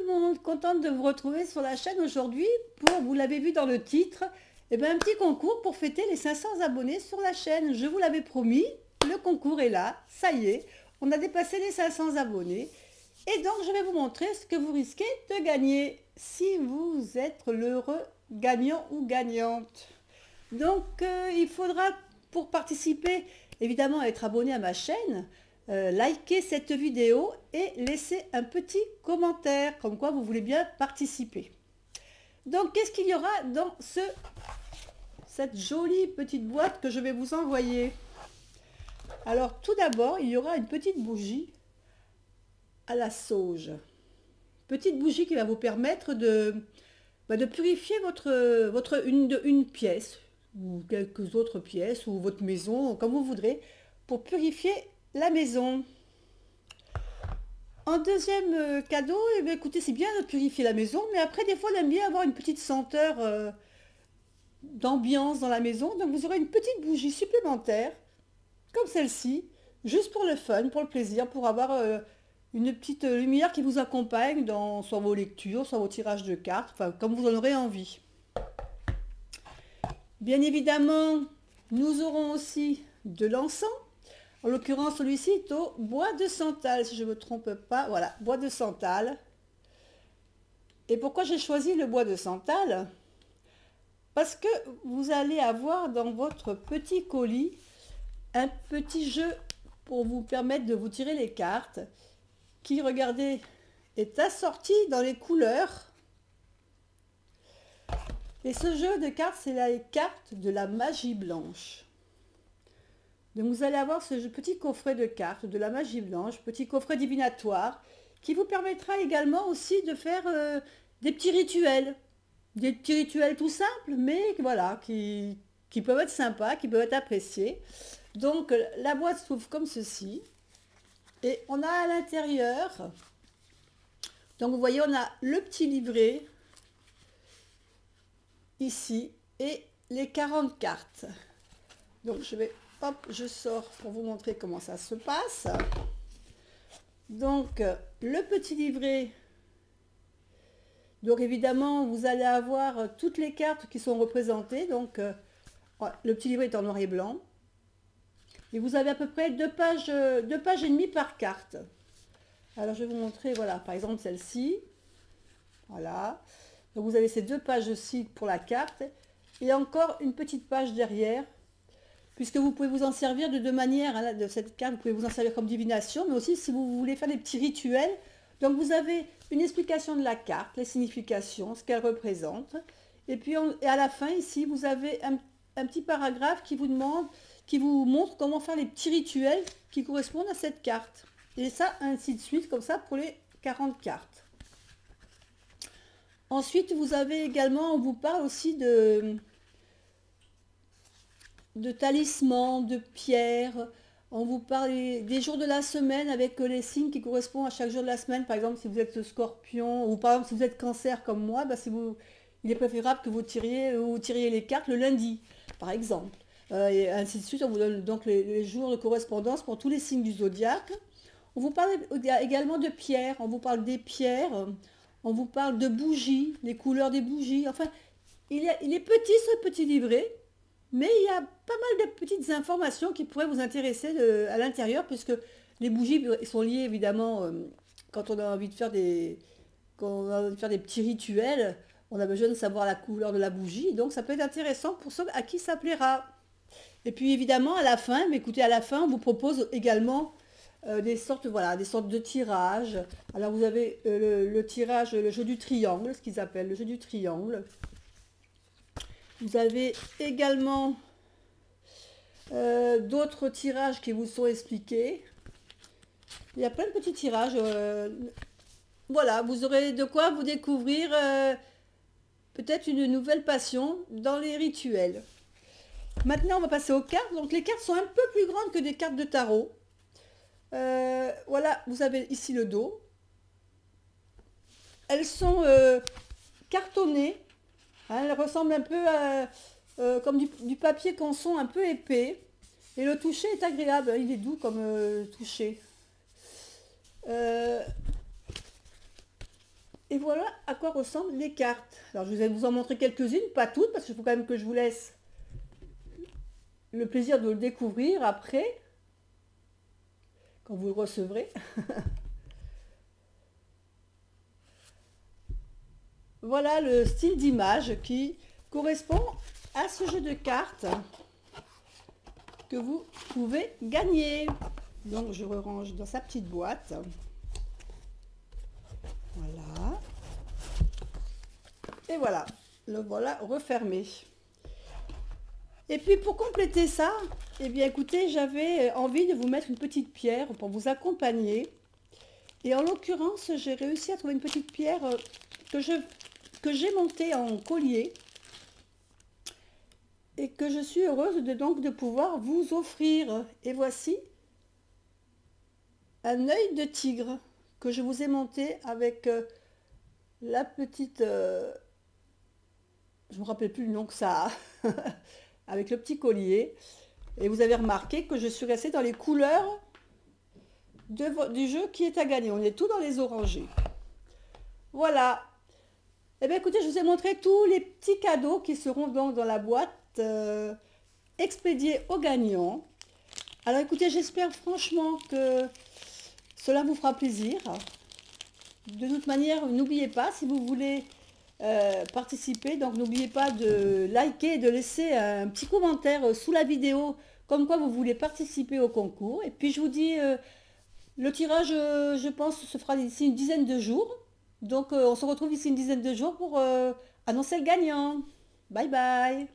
le monde, contente de vous retrouver sur la chaîne aujourd'hui pour, vous l'avez vu dans le titre, un petit concours pour fêter les 500 abonnés sur la chaîne. Je vous l'avais promis, le concours est là, ça y est, on a dépassé les 500 abonnés. Et donc je vais vous montrer ce que vous risquez de gagner si vous êtes l'heureux gagnant ou gagnante. Donc il faudra, pour participer, évidemment être abonné à ma chaîne, liker cette vidéo et laisser un petit commentaire comme quoi vous voulez bien participer. Donc qu'est-ce qu'il y aura dans cette jolie petite boîte que je vais vous envoyer? Alors tout d'abord, il y aura une petite bougie à la sauge. Petite bougie qui va vous permettre de purifier une pièce ou quelques autres pièces ou votre maison, comme vous voudrez, pour purifier la maison. En deuxième cadeau, écoutez, c'est bien de purifier la maison, mais après des fois on aime bien avoir une petite senteur d'ambiance dans la maison, donc vous aurez une petite bougie supplémentaire, comme celle-ci, juste pour le fun, pour le plaisir, pour avoir une petite lumière qui vous accompagne dans soit vos lectures, soit vos tirages de cartes, enfin comme vous en aurez envie. Bien évidemment, nous aurons aussi de l'encens. En l'occurrence, celui-ci est au bois de santal, si je ne me trompe pas. Voilà, bois de santal. Et pourquoi j'ai choisi le bois de santal? Parce que vous allez avoir dans votre petit colis un petit jeu pour vous permettre de vous tirer les cartes, qui, regardez, est assorti dans les couleurs. Et ce jeu de cartes, c'est les cartes de la magie blanche. Donc vous allez avoir ce petit coffret de cartes de la magie blanche, petit coffret divinatoire, qui vous permettra également aussi de faire des petits rituels. Des petits rituels tout simples, mais voilà, qui peuvent être sympas, qui peuvent être appréciés. Donc la boîte s'ouvre comme ceci. Et on a à l'intérieur, donc vous voyez, on a le petit livret, ici, et les 40 cartes. Donc je vais... Hop, je sors pour vous montrer comment ça se passe. Donc, le petit livret. Donc, évidemment, vous allez avoir toutes les cartes qui sont représentées. Donc, le petit livret est en noir et blanc. Et vous avez à peu près deux pages et demie par carte. Alors, je vais vous montrer, voilà, par exemple, celle-ci. Voilà. Donc, vous avez ces 2 pages-ci pour la carte. Et encore une petite page derrière, puisque vous pouvez vous en servir de 2 manières, hein, de cette carte. Vous pouvez vous en servir comme divination, mais aussi si vous voulez faire des petits rituels. Donc vous avez une explication de la carte, les significations, ce qu'elle représente. Et puis et à la fin, ici, vous avez un petit paragraphe qui vous demande, qui vous montre comment faire les petits rituels qui correspondent à cette carte. Et ça, ainsi de suite, comme ça, pour les 40 cartes. Ensuite, vous avez également, on vous parle aussi de talismans, de pierres. On vous parle des jours de la semaine avec les signes qui correspondent à chaque jour de la semaine. Par exemple, si vous êtes scorpion, ou par exemple si vous êtes cancer comme moi, il est préférable que vous tiriez les cartes le lundi, par exemple. Et ainsi de suite, on vous donne donc les jours de correspondance pour tous les signes du zodiaque. On vous parle également de pierres, on vous parle des pierres, on vous parle de bougies, les couleurs des bougies. Enfin, il est petit ce petit livret. Mais il y a pas mal de petites informations qui pourraient vous intéresser à l'intérieur, puisque les bougies sont liées évidemment, quand on a envie de faire des petits rituels, on a besoin de savoir la couleur de la bougie, donc ça peut être intéressant pour ceux à qui ça plaira. Et puis évidemment à la fin, mais écoutez, à la fin on vous propose également des sortes de tirages. Alors vous avez le tirage, le jeu du triangle, ce qu'ils appellent le jeu du triangle. Vous avez également d'autres tirages qui vous sont expliqués. Il y a plein de petits tirages. Voilà, vous aurez de quoi vous découvrir peut-être une nouvelle passion dans les rituels. Maintenant, on va passer aux cartes. Donc les cartes sont un peu plus grandes que des cartes de tarot. Voilà, vous avez ici le dos. Elles sont cartonnées. Hein, elle ressemble un peu à, comme du papier canson un peu épais. Et le toucher est agréable, il est doux comme toucher. Et voilà à quoi ressemblent les cartes. Alors je vais vous en montrer quelques-unes, pas toutes, parce qu'il faut quand même que je vous laisse le plaisir de le découvrir après, quand vous le recevrez. Voilà le style d'image qui correspond à ce jeu de cartes que vous pouvez gagner. Donc je range dans sa petite boîte. Voilà. Et voilà, le voilà refermé. Et puis pour compléter ça, eh bien écoutez, j'avais envie de vous mettre une petite pierre pour vous accompagner. Et en l'occurrence, j'ai réussi à trouver une petite pierre que j'ai montée en collier et que je suis heureuse de pouvoir vous offrir. Et voici un œil de tigre que je vous ai monté avec la petite... je ne me rappelle plus le nom que ça a, avec le petit collier. Et vous avez remarqué que je suis restée dans les couleurs du jeu qui est à gagner. On est tout dans les orangés. Voilà. Eh bien écoutez, je vous ai montré tous les petits cadeaux qui seront donc dans la boîte expédiés aux gagnants. Alors écoutez, j'espère franchement que cela vous fera plaisir. De toute manière, n'oubliez pas, si vous voulez participer, donc n'oubliez pas de liker et de laisser un petit commentaire sous la vidéo, comme quoi vous voulez participer au concours. Et puis je vous dis, le tirage, je pense, se fera d'ici une dizaine de jours. Donc on se retrouve ici une dizaine de jours pour annoncer le gagnant. Bye bye.